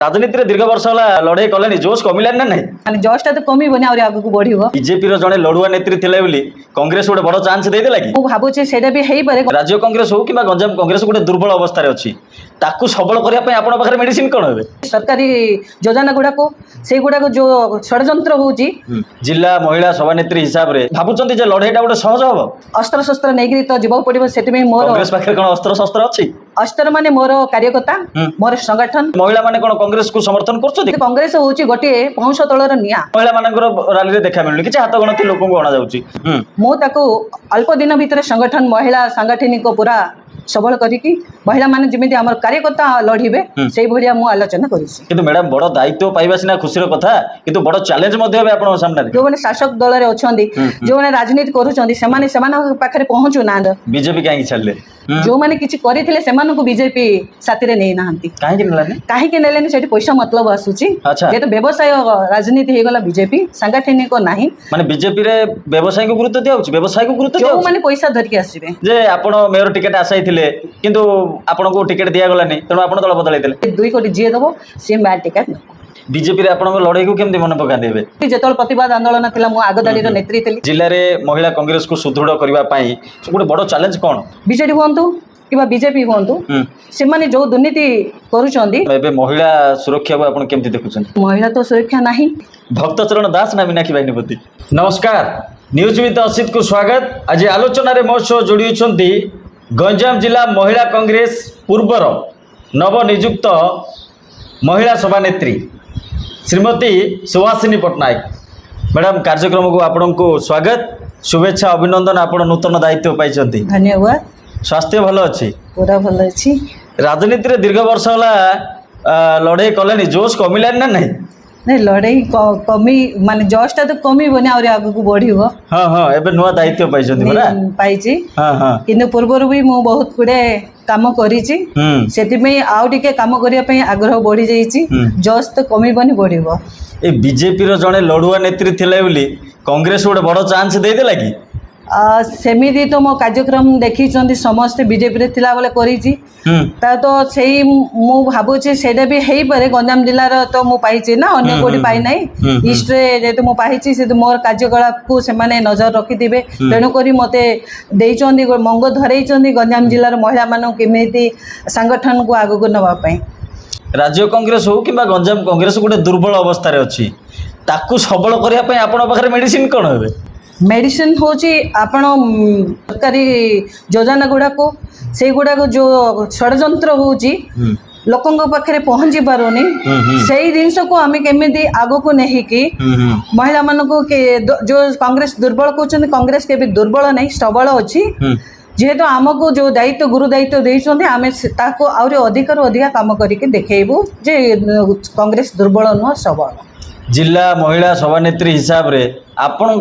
राजनीति में दीर्घ वर्ष होला लड़ाई कले जोश कमिलान ना नहीं ମାନେ ଜଷ୍ଟ ତ କମିବନି ଆହୁରି ଆଗକୁ ବଢିବ। बीजेपी जड़े लड़ुआ नेत्री थे बोली कांग्रेस गोटे बड़ चांस देदेला कि ମୁଁ ଭାବୁଛି ସେଇଟା ବି ହେଇପାରେ। राज्य कांग्रेस हो कि गंजाम कांग्रेस गोटे दुर्बल अवस्था अच्छी ताकू सबल करने आपण पाखे मेडिसिन कौन हे ସରକାରୀ ଯୋଜନା ଗୁଡାକୁ ସେଇଗୁଡାକୁ ଯୋଉ ଷଡଯନ୍ତ୍ର ହଉଛି जिला महिला सभानेत्री हिसाब से भावुं जे लड़ाईटा गोटे सहज हम ଅସ୍ତ୍ରଶସ୍ତ୍ର ନେଇକିରି ତ ଯିବାକୁ ପଡିବ। ସେଥିପାଇଁ ମୋର कांग्रेस पाखे कौन अस्त्र शस्त्र अच्छी ଅସ୍ତ୍ର ମାନେ ମୋର କାର୍ଯ୍ୟକର୍ତ୍ତା ମୋର ସଂଗଠନ। महिला माने कौन कांग्रेस को समर्थन कर କଂଗ୍ରେସ ହଉଛି ଗୋଟିଏ ପଉଁଶ ତଳର ନିଆଁ। महिला मानकर राली देखा मिलुनी कि हाथ गणती लोक अणा जाऊँगी ମୁଁ ତାକୁ ଅଳ୍ପ ଦିନ ଭିତରେ ସଂଗଠନ ମହିଳା ସାଂଗଠନିକ ପୁରା सबल करिकी महिला माने जेमिति हमर कार्यकर्ता लढिबे सेही भलिया मु आलोचना करिछि। किंतु मैडम बड़ दायित्व पाइबा सिना खुशीर कथा किंतु बड़ चैलेंज मध्ये होबे आपन सामने जो माने शासक दल रे अछंदी जो माने राजनीति करूछंदी सेमाने सेमान पाखरे पहुंचु ना बीजेपी काहे छाडले जो माने किछि करिथिले सेमान को बीजेपी साथी रे नै नाहंती काहे के नेलेनी सेठी पैसा मतलब आसुची जे तो व्यवसाय राजनीति हे गला बीजेपी संगठनिक नाही माने बीजेपी रे व्यवसाय को गुरुत्व दियाउची व्यवसाय को गुरुत्व जो माने पैसा धरके आसीबे जे आपण मेयर टिकट आसाई किंतु आपण को टिकट दिया गलानी तेणु आपण दल बदलैते 2 कोटी जे दबो से मेयर टिकट न बीजेपी रे आपण लड़ाई को केमती मन पका देबे जेतल प्रतिवाद आंदोलन थिला मु आगदाडी रो नेत्री थिली जिल्ला रे महिला कांग्रेस को सुदृढ़ करबा पई गोटे बड़ चैलेंज कोन बीजेडी होंतु किबा बीजेपी होंतु से माने जो दुर्नीति करूचंदी एबे महिला सुरक्षा को आपण केमती देखुचन महिला तो सुरक्षा नाही भक्तचरण दास ना मीनाक्षी बाहिनीपति नमस्कार न्यूज विथ असित को स्वागत आज आलोचना रे मोर सह जोड़ी होचंती गंजाम जिला महिला कांग्रेस पूर्वर नवनियुक्त महिला सभानेत्री श्रीमती सुहासिनी पट्टनायक मैडम कार्यक्रम को आपण को स्वागत शुभेच्छा अभिनंदन आपण नूतन दायित्व पाई धन्यवाद। स्वास्थ्य भल अच्छी पूरा भल अच्छी राजनीति में दीर्घ वर्ष होला लड़ाई कले जोश कमिलान ना नहीं नहीं लड़ाई कमी माने जस्ट तो कमिबनी आउरी आगु बढ़िबो। हां हां एबे नुवा दायित्व पाइछथि बरा पाइछि हां हां किंतु पूर्वर भी मु बहुत गुडे काम करिछि सेति में आउ टिके काम करिया पई आग्रह बढ़ी जाइछि जस्ट तो कमिबनी बढ़िबो। ए बीजेपी रो जणे लड़ुआ नेत्री थिले बोली कांग्रेस गोटे बड़ चांस दे देला कि सेमिति तो मो कार्यक्रम देखी समस्ते बीजेपी रे थिला बेले करिछि ता तो सेही मु भाबुछि सेटा भी हेई पारे गंजाम जिल्ला रो तो मु पाइछि ना अन्य कोडी पाइ नै ईस्ट रे जेते मु पाइछि से मोर कार्यकलाप को से माने नजर रखि दिबे तेणु करी मते देइचंदी मंग धरैचंदी गंजाम जिल्ला रो महिला मानन केमिति संगठन को आगु को नवा पई राज्य कांग्रेस हो कि गंजाम कांग्रेस गोटे दुर्बल अवस्था रे अछि ताकू सबल करिया पई आपण पाखरे मेडिसिन कोन हेबे मेडिसिन होची आपण सरकारी योजना गुड़ाको से गुड़ाको जो षडयंत्र होची लोकों पाखे पहुंची पारुनी सही जिनस को आम केमी आग को नहीं कि महिला मान को जो कांग्रेस दुर्बल कहते कांग्रेस के दुर्बल नहीं सबल अच्छी जेहेतु आमको जो दायित्व गुरु दायित्व देते आम आहरी अधिक अधिक कम करके देखू जे कांग्रेस दुर्बल नुह सबल जिला महिला सभानेत्री हिसाब रे आपण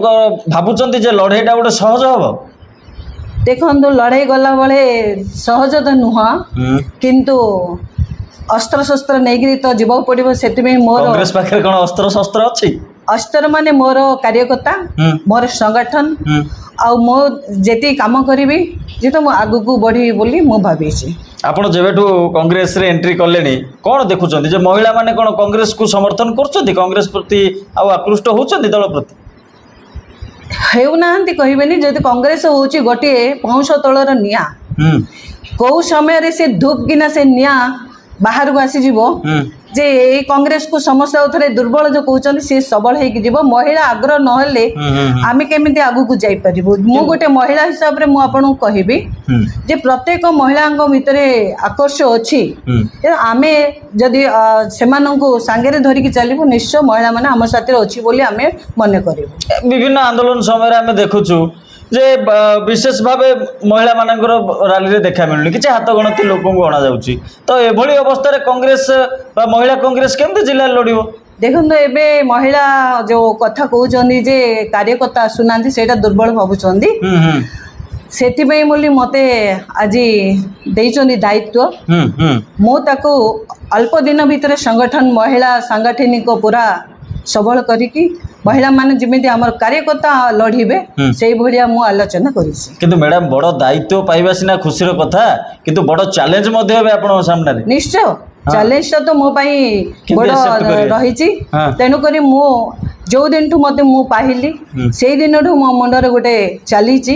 भावुं जे लड़ाईटा गोटे सहज हम देखो लड़ाई गला बेले सहज तो नुह किंतु अस्त्र शस्त्र नहीं तो जीवा पड़ो से मोर कांग्रेस पाखे कौन अस्त्र शस्त्र अच्छी अस्त्र माने मोर कार्यकर्ता मोर संगठन आ मो जेती काम करी जे तो आगु को बढ़ी बोली मु भावी आपण जेबेठू कांग्रेस रे एंट्री कले कौन देखुं जे महिला माने कौन कांग्रेस को समर्थन कर कांग्रेस प्रति आकृष्ट होती दल प्रति हेउना कहबेनी जदि कांग्रेस होची गोटे पौंश तलर निया कौ समय रे से धूप किना से निया बाहर को आसी जीवो जे ए कांग्रेस को समस्या उथरे दुर्बल जो कहउचंदी से सबल हे कि जीवो महिला आग्रह नहले आमे केमिति आगु को जाई परिबो मु गोटे महिला हिसाब रे मु आपन कहबी जे प्रत्येक महिलांग भितरे आकर्ष अछि आमे जदि सेमान को सांगे रे धरि कि चलिबो निश्चय महिला माने हम साथी रे अछि बोली आमे मने करिबो विभिन्न आंदोलन समय आमे देखुछु जे विशेष भाव महिला मानकर राली रे देखा मिलुनी कि हाथ गणती लोक अणा जाउची तो एभली अवस्था रे कांग्रेस बा महिला कांग्रेस केमते जिल्ला लड़िबो देखो एबे महिला जो कथा कहउचंदी जे कार्यकर्ता आसुनांती सेटा दुर्बल भाबुचंदी सेथिबे बोली मते आज देइचंदी दायित्व मो ताको अल्प दिन भितर संगठन महिला सांगठनिक पूरा सबल करिकी महिला माने जेमिति हमर कार्यकर्ता लढिबे सेही भलिया मु आलोचना करिछि किंतु मैडम बड़ दायित्व पाइबा सिना खुशीर कथा किंतु बड़ चैलेंज मध्ये हेबे आपण सामने रे निश्चय ଚ୍ୟାଲେଞ୍ଜଟା ତ ମୋ ପାଇଁ ବଡ଼ ରହିଛି। ତେଣୁକରି ମୁଁ ଯେଉଁ ଦିନଠୁ ମୋତେ ମୁଁ ପାଇଲି ସେଇ ଦିନଠୁ ମୋ ମୁଣ୍ଡରେ ଗୋଟେ ଚାଲିଛି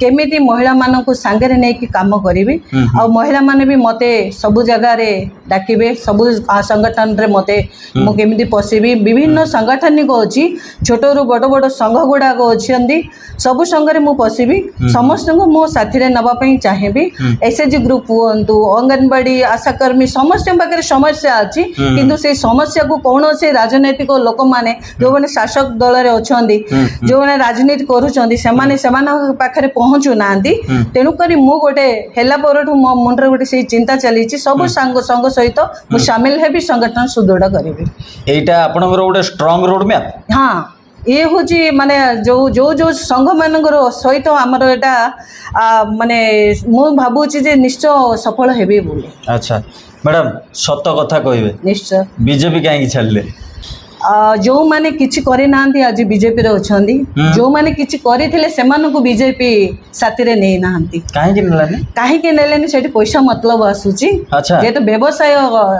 କେମିତି ମହିଳାମାନଙ୍କୁ ସାଙ୍ଗରେ ନେଇକି କାମ କରିବି। ଆଉ ମହିଳାମାନେ ବି ମୋତେ ସବୁ ଜାଗାରେ ଡାକିବେ, ସବୁ ସଂଗଠନରେ ମୋତେ ମୁଁ କେମିତି ପଶିବି। ବିଭିନ୍ନ ସାଂଗଠନିକ ଅଛି, ଛୋଟରୁ ବଡ଼ ବଡ଼ ସଂଘ ଗୁଡ଼ାକ ଅଛନ୍ତି, ସବୁ ସଂଘରେ ମୁଁ ପଶିବି। ସମସ୍ତଙ୍କୁ ମୁଁ ସାଥିରେ ନେବା ପାଇଁ ଚାହିଁବି। ଏସ୍ଏଚ୍ଜି ଗ୍ରୁପ୍ ହୁଅନ୍ତୁ, ଅଙ୍ଗନବାଡ଼ି ଆଶାକର୍ମୀ, ସମସ୍ତଙ୍କ ପାଖରେ ସମସ୍ୟା ଅଛି, କିନ୍ତୁ ସେଇ ସମସ୍ୟାକୁ କୌଣସି ରାଜନୈତିକ ଲୋକମାନେ ଯେଉଁମାନେ ଶାସକ ଦଳରେ ଅଛନ୍ତି, ଯେଉଁମାନେ ରାଜନୀତି କରୁଛନ୍ତି, ସେମାନେ ସେମାନଙ୍କ ପାଖରେ ପହଞ୍ଚୁନାହାନ୍ତି। ତେଣୁକରି ମୁଁ ଗୋଟେ ହେଲା ପରଠୁ ମୋ ମୁଣ୍ଡରେ ଗୋଟେ ସେଇ ଚିନ୍ତା ଚାଲିଛି, ସବୁ ସଂଘ ସହିତ ମୁଁ ସାମିଲ ହେବି, ସଂଗଠନ ସୁଦୃଢ଼ କରିବି। এইটা ଆପଣଙ୍କର ଗୋଟେ ଷ୍ଟ୍ରଙ୍ଗ ରୋଡ ମ୍ୟାପ୍। ହଁ, ଇଏ ହେଉଛି ମାନେ ଯେଉଁ ସଂଘମାନଙ୍କର ସହିତ ଆମର ଏଇଟା ମାନେ ମୁଁ ଭାବୁଛି ଯେ ନିଶ୍ଚୟ ସଫଳ ହେବି ବୋଲି। ଆଚ୍ଛା ମ୍ୟାଡ଼ାମ, ସତ କଥା କହିବେ, ନିଶ୍ଚୟ ବିଜେପି କାହିଁକି ଛାଡ଼ିଲେ? ଯେଉଁମାନେ କିଛି କରିନାହାନ୍ତି ଆଜି ବିଜେପିରେ ଅଛନ୍ତି, ଯେଉଁମାନେ କିଛି କରିଥିଲେ ସେମାନଙ୍କୁ ବିଜେପି ସାଥିରେ ନେଇନାହାନ୍ତି। କାହିଁକି ନେଲେନି? ସେଠି ପଇସା ମତଲବ ଆସୁଛି। ଯେହେତୁ ବ୍ୟବସାୟ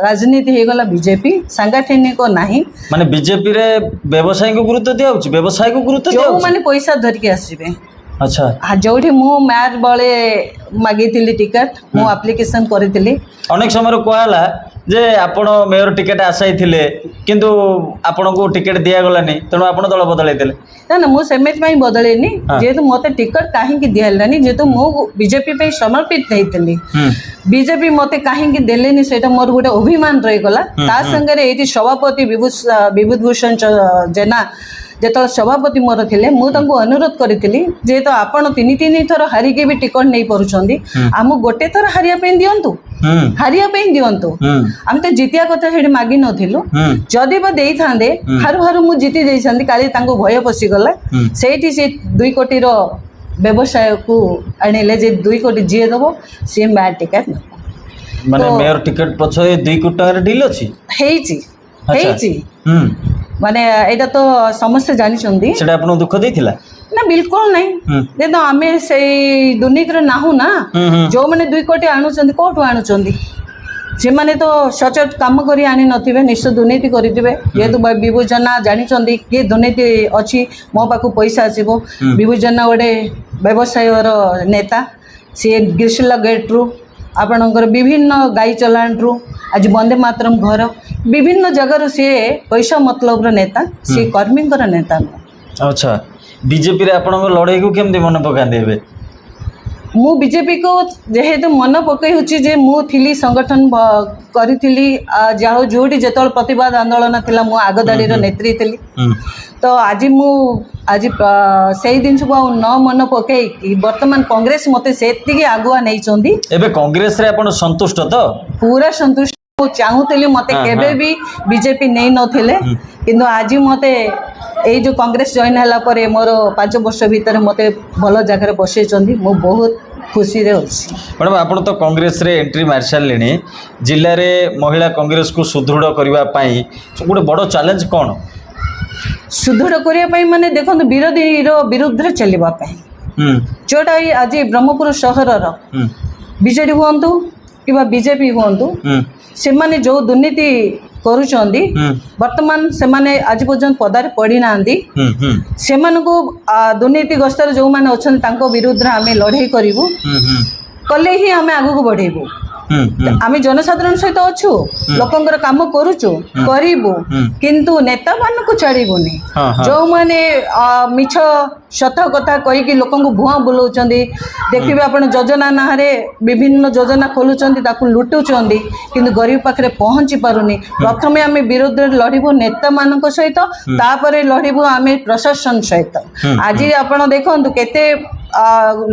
ରାଜନୀତି ହେଇଗଲା ବିଜେପି, ସାଂଗଠନିକ ନାହିଁ। ମାନେ ବିଜେପିରେ ବ୍ୟବସାୟୀଙ୍କୁ ଗୁରୁତ୍ୱ ଦିଆଯାଉଛି, ବ୍ୟବସାୟକୁ ଗୁରୁତ୍ୱ ଦିଆଯାଉଛି। ଯେଉଁମାନେ ପଇସା ଧରିକି ଆସିବେ। ଆଚ୍ଛା, ଯେଉଁଠି ମୁଁ ମ୍ୟାର ବେଳେ ମାଗିଥିଲି ଟିକେଟ, ମୁଁ ଆପ୍ଲିକେସନ କରିଥିଲି। ଅନେକ ସମୟରେ କୁହାହେଲା ଯେ ଆପଣ ମେୟର ଟିକେଟ ଆଶାଇଥିଲେ କିନ୍ତୁ ଆପଣଙ୍କୁ ଟିକେଟ ଦିଆଗଲାନି, ତେଣୁ ଆପଣ ଦଳ ବଦଳାଇଥିଲେ। ନା, ମୁଁ ସେମିତି ପାଇଁ ବଦଳେଇନି। ଯେହେତୁ ମୋତେ ଟିକେଟ କାହିଁକି ଦିଆହେଲାନି, ଯେହେତୁ ମୁଁ ବିଜେପି ପାଇଁ ସମର୍ପିତ ହେଇଥିଲି, ବିଜେପି ମୋତେ କାହିଁକି ଦେଲେନି ସେଇଟା ମୋର ଗୋଟେ ଅଭିମାନ ରହିଗଲା। ତା ସାଙ୍ଗରେ ଏଇଠି ସଭାପତି ବିଭୂତ ଭୂଷଣ ଜେନା ଯେତେବେଳେ ସଭାପତି ମୋର ଥିଲେ, ମୁଁ ତାଙ୍କୁ ଅନୁରୋଧ କରିଥିଲି ଯେହେତୁ ଆପଣ ତିନି ଥର ହାରିକି ବି ଟିକେଟ ନେଇ ପାରୁଛନ୍ତି, ଆମକୁ ଗୋଟେ ଥର ହାରିବା ପାଇଁ ଦିଅନ୍ତୁ, ହାରିବା ପାଇଁ ଦିଅନ୍ତୁ। ଆମେ ତ ଜିତିବା କଥା ସେଠି ମାଗି ନଥିଲୁ। ଯଦି ବା ଦେଇଥାନ୍ତେ, ହାରୁ ହାରୁ ମୁଁ ଜିତି ଦେଇଥାନ୍ତି, କାଲି ତାଙ୍କୁ ଭୟ ପଶିଗଲା। ସେଇଠି ସେ 2 କୋଟିର ବ୍ୟବସାୟକୁ ଆଣିଲେ ଯେ 2 କୋଟି ଯିଏ ଦେବ ସିଏ ମ୍ୟାର ଟିକେଟ ନେବ। ମାନେ ମେୟର ଟିକେଟ ପଛରେ 2 କୋଟି ଟଙ୍କାର ଡିଲ୍ ଅଛି। ହେଇଛି ମାନେ ଏଇଟା ତ ସମସ୍ତେ ଜାଣିଛନ୍ତି। ସେଟା ଆପଣଙ୍କୁ ଦୁଃଖ ଦେଇଥିଲା? ନା, ବିଲକୁଲ ନାହିଁ। ଯେହେତୁ ଆମେ ସେଇ ଦୁର୍ନୀତିରେ ନାହୁଁ ନା। ଯେଉଁମାନେ 2 କୋଟି ଆଣୁଛନ୍ତି କୋଉଠୁ ଆଣୁଛନ୍ତି? ସେମାନେ ତ ସଚୋଟ କାମ କରି ଆଣି ନଥିବେ, ନିଶ୍ଚୟ ଦୁର୍ନୀତି କରିଥିବେ। ଯେହେତୁ ବିଭୂ ଜେନା ଜାଣିଛନ୍ତି କିଏ ଦୁର୍ନୀତି ଅଛି, ମୋ ପାଖକୁ ପଇସା ଆସିବ। ବିଭୂ ଜେନା ଗୋଟେ ବ୍ୟବସାୟର ନେତା। ସିଏ ଗ୍ରୀଷ୍ମ ଗେଟ୍ରୁ ଆପଣଙ୍କର ବିଭିନ୍ନ ଗାଈ ଚଲାଣରୁ ଆଜି ବନ୍ଦେ ମାତରମ୍ ଘର, ବିଭିନ୍ନ ଜାଗାରୁ ସିଏ ପଇସା ମତଲବର ନେତା, ସିଏ କର୍ମୀଙ୍କର ନେତା ନୁହଁ। ଆଚ୍ଛା, ବିଜେପିରେ ଆପଣଙ୍କ ଲଢ଼େଇକୁ କେମିତି ମନେ ପକାନ୍ତି ଏବେ? ମୁଁ ବିଜେପିକୁ ଯେହେତୁ ମନେ ପକାଉଛି ଯେ ମୁଁ ଥିଲି, ସଂଗଠନ କରିଥିଲି, ଯାହା ଯେଉଁଠି ଯେତେବେଳେ ପ୍ରତିବାଦ ଆନ୍ଦୋଳନ ଥିଲା ମୁଁ ଆଗଧାଡ଼ିର ନେତ୍ରୀ ଥିଲି। ତ ଆଜି ସେଇ ଜିନିଷକୁ ଆଉ ନ ମନେ ପକାଇକି ବର୍ତ୍ତମାନ କଂଗ୍ରେସ ମୋତେ ସେତିକି ଆଗୁଆ ନେଇଛନ୍ତି। ଏବେ କଂଗ୍ରେସରେ ଆପଣ ସନ୍ତୁଷ୍ଟ ତ? ପୁରା ସନ୍ତୁଷ୍ଟ। ମୁଁ ଚାହୁଁଥିଲି ମୋତେ କେବେ ବି ବିଜେପି ନେଇ ନଥିଲେ, କିନ୍ତୁ ଆଜି ମୋତେ ଏଇ ଯେଉଁ କଂଗ୍ରେସ ଜଏନ୍ ହେଲା ପରେ ମୋର 5 ବର୍ଷ ଭିତରେ ମୋତେ ଭଲ ଜାଗାରେ ବସେଇଛନ୍ତି। ମୁଁ ବହୁତ ଖୁସିରେ ଅଛି। ମ୍ୟାଡ଼ାମ୍, ଆପଣ ତ କଂଗ୍ରେସରେ ଏଣ୍ଟ୍ରି ମାରି ସାରିଲେଣି। ଜିଲ୍ଲାରେ ମହିଳା କଂଗ୍ରେସକୁ ସୁଦୃଢ଼ କରିବା ପାଇଁ ଗୋଟେ ବଡ଼ ଚ୍ୟାଲେଞ୍ଜ କ'ଣ? ସୁଦୃଢ଼ କରିବା ପାଇଁ ମାନେ ଦେଖନ୍ତୁ, ବିରୋଧୀର ବିରୁଦ୍ଧରେ ଚାଲିବା ପାଇଁ, ଯେଉଁଟା ଆଜି ବ୍ରହ୍ମପୁର ସହରର ବିଜେଡ଼ି ହୁଅନ୍ତୁ କିମ୍ବା ବିଜେପି ହୁଅନ୍ତୁ, ସେମାନେ ଯେଉଁ ଦୁର୍ନୀତି କରୁଛନ୍ତି, ବର୍ତ୍ତମାନ ସେମାନେ ଆଜି ପର୍ଯ୍ୟନ୍ତ ପଦାରେ ପଡ଼ିନାହାନ୍ତି। ସେମାନଙ୍କୁ ଦୁର୍ନୀତିଗ୍ରସ୍ତରେ ଯେଉଁମାନେ ଅଛନ୍ତି ତାଙ୍କ ବିରୁଦ୍ଧରେ ଆମେ ଲଢ଼େଇ କରିବୁ, କଲେ ହିଁ ଆମେ ଆଗକୁ ବଢ଼େଇବୁ। ଆମେ ଜନସାଧାରଣ ସହିତ ଅଛୁ, ଲୋକଙ୍କର କାମ କରୁଛୁ, କରିବୁ, କିନ୍ତୁ ନେତାମାନଙ୍କୁ ଛାଡ଼ିବୁନି। ଯେଉଁମାନେ ମିଛ ସତ କଥା କହିକି ଲୋକଙ୍କୁ ଭୁଆଁ ବୁଲାଉଛନ୍ତି, ଦେଖିବେ ଆପଣ ଯୋଜନା ନାଁରେ ବିଭିନ୍ନ ଯୋଜନା ଖୋଲୁଛନ୍ତି, ତାକୁ ଲୁଟୁଛନ୍ତି, କିନ୍ତୁ ଗରିବ ପାଖରେ ପହଞ୍ଚି ପାରୁନି। ପ୍ରଥମେ ଆମେ ବିରୋଧରେ ଲଢ଼ିବୁ ନେତାମାନଙ୍କ ସହିତ, ତାପରେ ଲଢ଼ିବୁ ଆମେ ପ୍ରଶାସନ ସହିତ। ଆଜି ଆପଣ ଦେଖନ୍ତୁ କେତେ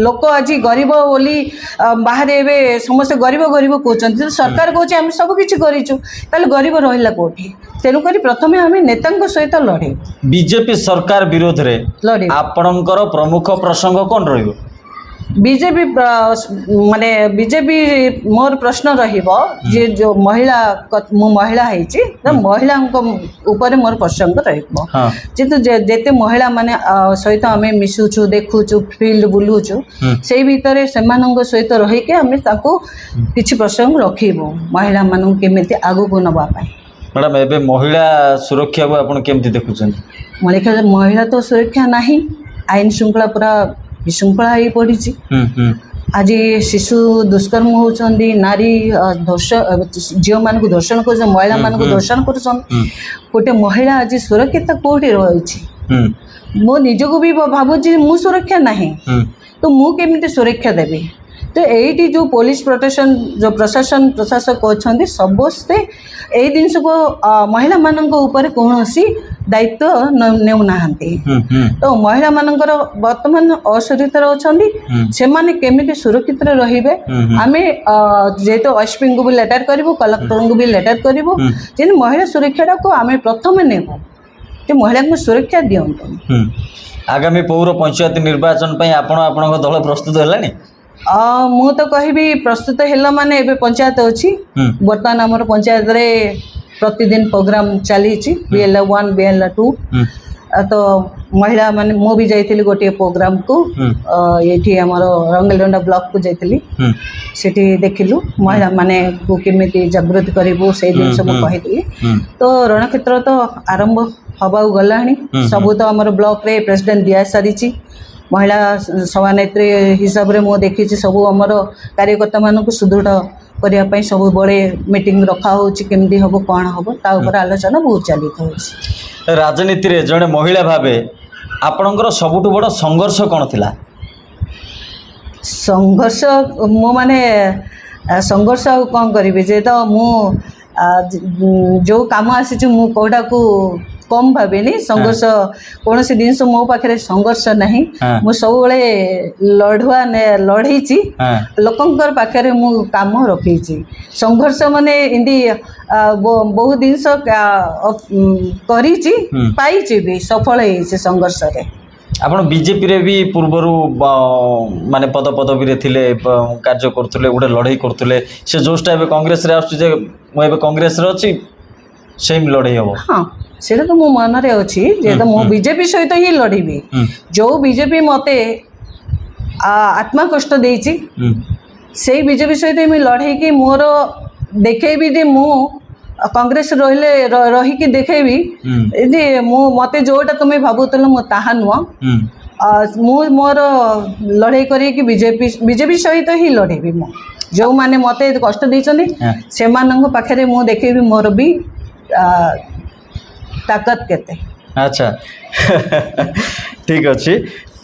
ଲୋକ ଆଜି ଗରିବ ବୋଲି ବାହାରେ ଏବେ ସମସ୍ତେ ଗରିବ ଗରିବ କହୁଛନ୍ତି। ସରକାର କହୁଛି ଆମେ ସବୁ କିଛି କରିଛୁ, ତାହେଲେ ଗରିବ ରହିଲା କୋଉଠି? ତେଣୁକରି ପ୍ରଥମେ ଆମେ ନେତାଙ୍କ ସହିତ ଲଢ଼ିବୁ। ବିଜେପି ସରକାର ବିରୋଧରେ ଆପଣଙ୍କର ପ୍ରମୁଖ ପ୍ରସଙ୍ଗ କ'ଣ ରହିବ? बीजेपी माने बीजेपी मोर प्रश्न रहिबो जे जो महिला मु महिला हैछि त महिला ऊपर मोर प्रसंग रहिबो जेतु जेते महिला माने सहित आमे मिसुछु देखुछु फील्ड बुलुछु सेई भितरे सेमानंग सहित रहि के आमे ताको किछि प्रसंग रखिबो महिला मानन केमिति आगु को नबा पाए। मैडम एबे महिला सुरक्षा को आपण केमिति देखुछन? महिला तो सुरक्षा नहीं, आईन श्रृंखला पूरा विशृंखला ही पड़ी। आज शिशु दुष्कर्म होती, नारी झील मान को धर्षण कर, महिला मान को धर्षण कर, गोटे महिला आज सुरक्षित कौटी रही मो निजक भी भावुची मु सुरक्षा नहीं तो मु केमिति सुरक्षा देवी। तो यही जो पुलिस प्रोटेक्शन जो प्रशासन प्रशासक अच्छा समस्ते यही जिनस को महिला मानक ऊपर कौन दायित्व नेउना तो महिला मानकर वर्तमान असुरक्षित अच्छा से माने केमिति सुरक्षित रहिबे आमे जेतो एसपी को भी लेटर करिवो, कलेक्टर को भी लेटर करिवो जे महिला सुरक्षा को आमे प्रथम नेबो जे महिला को सुरक्षा दियंतो। आगामी पौर पंचायत निर्वाचन पई आपण आपन दल प्रस्तुत हेलानी? मु तो कहबी प्रस्तुत हेला माने एबे पंचायत अछि बर्तमान हमर पंचायत रे प्रतिदिन प्रोग्राम चली BL 1 BL 2 तो महिला माने मु भी जाइथिली गोटे प्रोग्राम को एठी हमर रंगलडंडा ब्लॉक को जाइथिली सेठी देखिलु महिला माने को केमिति जागृत करबो से दिन सब कहिथिली। तो रणक्षेत्र तो आरंभ हबाउ गलाणी सब तो हमर ब्लॉक रे प्रेसिडेंट दिया सारिची महिला सभानेत्री हिसाब रे मो देखी सब आमर कार्यकर्ता मानक सुदृढ़ करने सब बड़े मीटिंग रखा होची केमदी हबो कोन हबो ता ऊपर आलोचना बहुत चलित होची। राजनीति रे जने महिला भाबे आपनकर सबुठ बड़ संघर्ष कोन थिला? संघर्ष मो माने संघर्ष कोन करिबे जे तो मु जो काम आसी मु कोडा को कम भावेनी संघर्ष कौन सी जिन मो पाखे संघर्ष नहीं मु सब लड़ुआ लड़े लोकंर पाखे मु काम रखी संघर्ष माने इंदी बहुत जिनस करी भी सफल है संघर्ष रे। आपण बीजेपी रे भी पूर्वरु माने पद पदवी रे थिले कार्य करथुले गोटे लड़ाई करथुले से जोस्टा एबे कांग्रेस रे आसु जे मु एबे कांग्रेस रे अछि सेम लड़ाई हबो? हां सेटा तो मो मन रे अछि जे तो मो बीजेपी सहित ही लड़ीबी जो बीजेपी मते आत्मा कष्ट देछि से बीजेपी सहित मी लड़ाई कि मोर देखेबी जे मु कांग्रेस रहिले रही कि देखेबी जे मु मते जोटा तुमे भाबुतल मो ताहा नुआ मु मोर लड़ाई करी कि बीजेपी सहित ही लड़ीबी मु जो माने मते कष्ट देछनी से मानंग पाखरे मु देखेबी मोर भी ताकत केते। अच्छा ठीक अच्छे।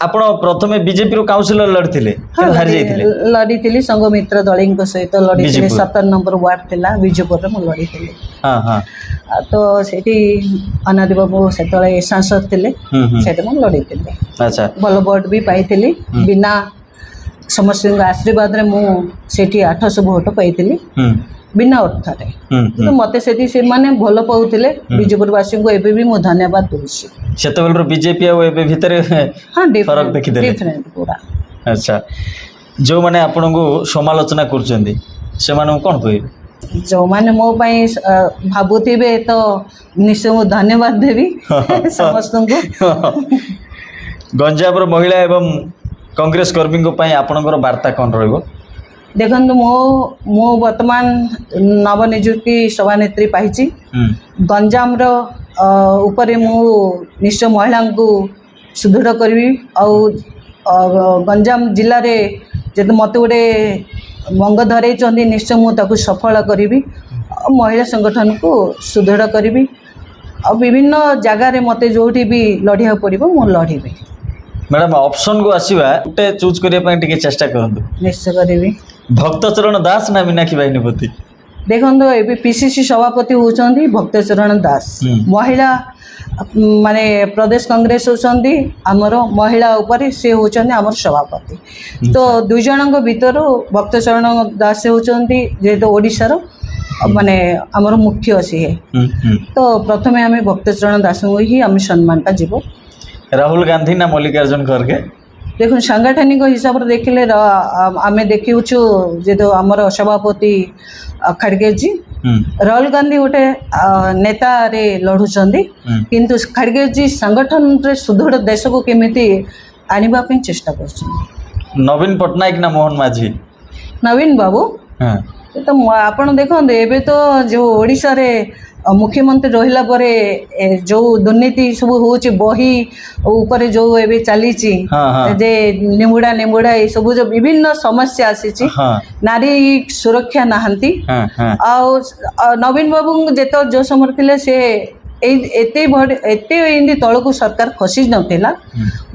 आपण प्रथमे बीजेपी रो काउंसिलर लड़थिले हारि जाइथिले? लड़ीथिली संगमित्र दलिंग सहित लड़ीथिले 17 नंबर वार्ड थिला विजयपुर रे मु लड़ीथिले। हां हां तो सेठी अनादि बाबू सेतळे सांसद थिले सेठी मु लड़ीथिले। अच्छा भल वोट भी पाइथिली बिना समस्त आशीर्वाद रे मु सेठी 800 वोट पाइथिली बिना अर्थ तो मते से माने भल पाउथिले विजयपुरवासी को एबे भी मु धन्यवाद दूसी। सेतबेल बीजेपी आ एबे भितरे हां फरक देखि देले डिफरेंट पूरा। अच्छा जो माने आपन को समालोचना करचंदी से माने कोन कहबे? जो माने मो पई भाबुथिबे तो निश्चय मु धन्यवाद देबी समस्त को। गंजाम रो महिला एवं कांग्रेस कर्मी को पई आपनकर वार्ता कोन रहइबो? देखो मो वर्तमान नवनियुक्ति सभानेत्री पाई गंजाम ऊपर मु निश्चय महिला को सुदृढ़ करी गंजाम जिले में जब मत गोटे मंग धरे निश्चय मुझे सफल करी महिला संगठन को सुदृढ़ करी विभिन्न जगार मत जो भी लड़िया पड़ो मु लड़ी। मैडम ऑप्शन को आसवा गोटे चूज करने चेष्टा करूँ निश्चय करी। भक्तचरण दास ना मीनाक्षी बाहिनीपति? देखो ये PCC सभापति होती भक्तचरण दास महिला माने प्रदेश कांग्रेस होती आमर महिला उपर से होती आमर सभापति तो दुई जन भीतर भक्तचरण दास होती जेहेतु ओडिशार माने आमर मुख्य सी है तो प्रथमे आम भक्तचरण दास को ही आम सम्मानटा जीव। राहुल गांधी ना मल्लिकार्जुन खड़गे? देखो सांगठनिक हिसाब से देखिले आम देखु जो आमर सभापति खड़गे जी राहुल गांधी गोटे नेता रे लड़ुचंदी किंतु खड़गे जी संगठन रे सुदृढ़ देश को केमिति आनिबा पे चेष्टा कर नवीन पट्टनायक ना मोहन माझी नवीन बाबू हाँ तो आपण देखते एबे तो जो ओडिशा रे मुख्यमंत्री रहिला परे जो दुर्नीति सब होची बही ऊपर जो एबे चली हाँ, हाँ। जे निमुड़ा निमुड़ा ये सब जो विभिन्न समस्या आसी हाँ नारी सुरक्षा नहांती हाँ हाँ आ नवीन बाबू जेत जो समय थिले से एते एमती तल को सरकार खसी नथिला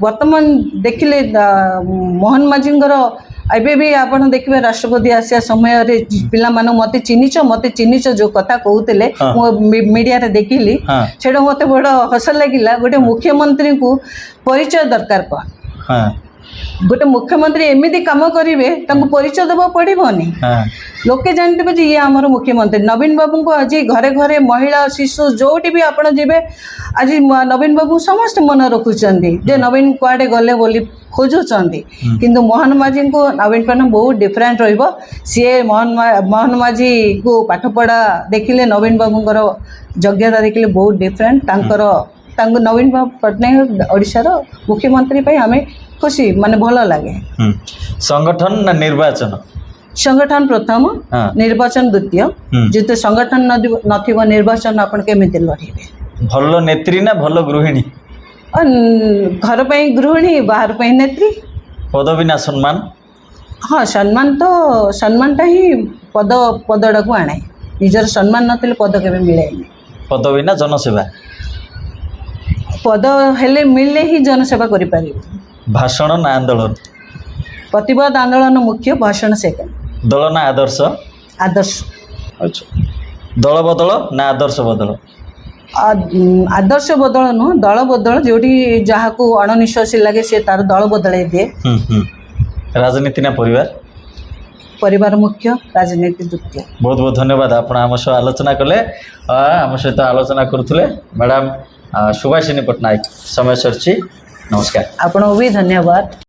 वर्तमान देखिले मोहन माझींगर एबे भी आपण देखिबे राष्ट्रपति आसिया समय रे पिला मानो मते चिनिच जो कथा कहूतिले मो मीडिया रे देखिली हाँ। सेडो मते बड़ हस लागिला गोटे मुख्यमंत्री को परिचय दरकार को हाँ गोटे मुख्यमंत्री एमिति काम करिवे तांको परिचय देबा पड़िबोनी हाँ लोके जानते जे ये आमर मुख्यमंत्री नवीन बाबू को आज घरे घरे महिला शिशु जोटी भी आपण जेबे आज नवीन बाबू समस्त मन रखुचंदी जे नवीन कुआडे गले बोली खोजुचंदी किंतु मोहन माझी को नवीन पान बहुत डिफरेंट रहिबो सी मोहन माझी को पाठ पढ़ा देखिले नवीन बाबूंकर योग्यता देखिले बहुत डिफरेंट तांको नवीन बाबू पट्टनायक ओडिशार मुख्यमंत्री पे हमें खुशी माने भल लगे संगठन ना निर्वाचन संगठन प्रथम हाँ। निर्वाचन द्वितीय जिते संगठन नथिबो निर्वाचन आपण केमिति लड़िबे भल नेत्री ना भल गृहिणी घर पे गृहिणी बाहर पे नेत्री पदवी ना सम्मान हाँ सम्मानटा ही पदड़ा को आणे निजर सम्मान नथिले पद केबे मिलेनी पदवी ना जनसेवा पद हेले मिलले ही जनसेवा करि पारिबो भाषण ना आंदोलन प्रतिवाद आंदोलन मुख्य भाषण सेकेंड दल ना आदर्श आदर्श अच्छा दल बदल ना आदर्श बदल आदर्श बदल नुह दल बदल जोटी जहाँ को अणनिश्वासी लगे से तार दल बदल दिए राजनीति ना परिवार परिवार मुख्य राजनीति द्वितीय बहुत बहुत धन्यवाद आपण आम सह आलोचना कले आम सहित आलोचना करुले मैडम सुभाषिनी पट्टनायक समय सरची नमस्कार आपको भी धन्यवाद।